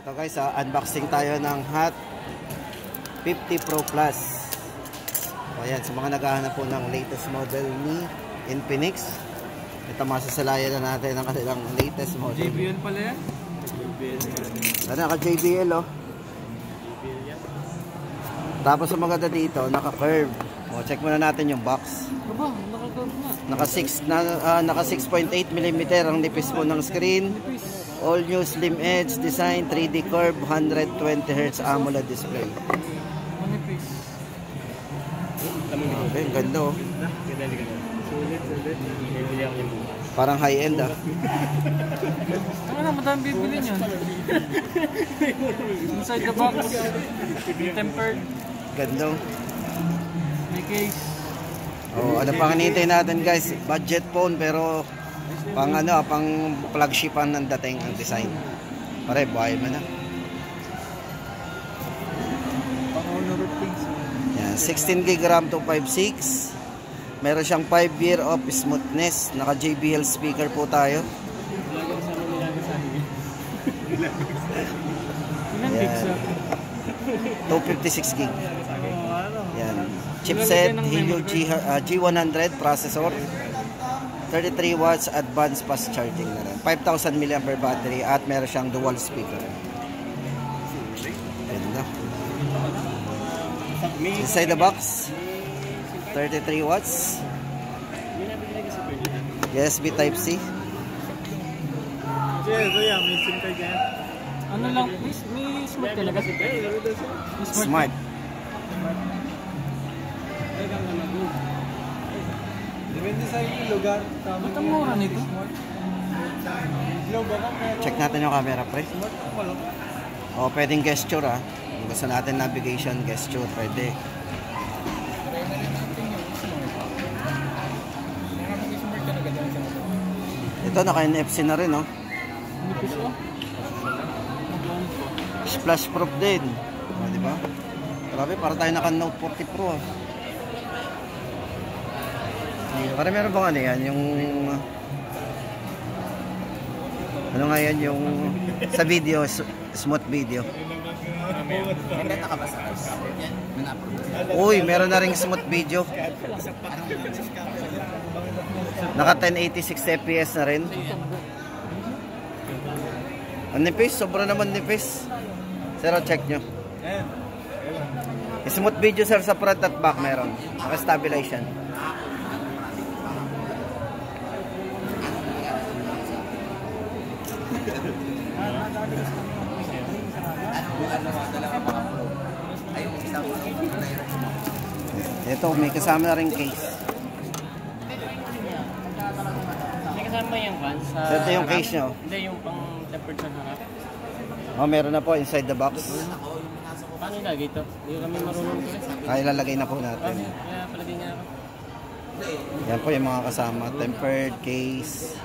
Ito guys, unboxing tayo ng Hot 50 Pro Plus. So, ayan, sa mga naghahanap po ng latest model ni Infinix, ito masasalayan na natin ang kanilang latest model. JBL pala yan? JBL yan. Ano, naka-JBL oh. JBL yan. Tapos ang maganda dito, naka-curve. O, check muna natin yung box. Aba, naka-curve na. Naka 6.8 mm ang nipis po ng screen. All new slim edge design, 3D curve, 120 Hz AMOLED display. Manipis. Okay, ganda oh. Sulit. Bibili ako yung Parang high-end ah. ano na, madami bibili niyan. Inside the box. Tempered. Ganda oh. May case. Oh, ano pang hinihintay natin guys? Budget phone pero pang ano, pang flagshipan ng dating ang design. Pare, buhay mo na. Pang-honor of things. Yan, 16 GB RAM 256. Meron siyang 5 year of smoothness. Naka JBL speaker po tayo. Yan. 256 GB. Yan. Chipset Helio G100 processor. 33 watts advanced fast charging na rin. 5,000 mAh battery at meron siyang dual speaker. Ganda. Inside the box, 33 watts. USB Type-C. Ano lang, may smart talaga. Smart. Depende sa lugar. Ba't ang mura nito? Check natin yung camera, pre. O, pwedeng gesture ah. Kung gusto natin navigation, gesture, pwede. Ito, naka-NFC na rin, oh. Splash proof din. O, diba? Grabe, para tayo naka-Note 40 Pro, ah. Para meron bang ano yan, yung ano nga yan, yung sa video, smooth video. Uy, meron na ring smooth video. Naka 1080 fps na rin. Ang nipis, sobra naman nipis. Sir, check nyo. Smooth video sir sa front at back meron. Naka-stabilize yan. Ito, may kasama na rin case. May kasama yung van sa Ito yung case nyo. Hindi, yung pang-tempered sa harap. Oh, meron na po inside the box. Paano ilagay ito? Hindi kami marunong ito. Kaya lalagay na po natin. Kaya pala din niya ako. Yan po yung mga kasama. Tempered case.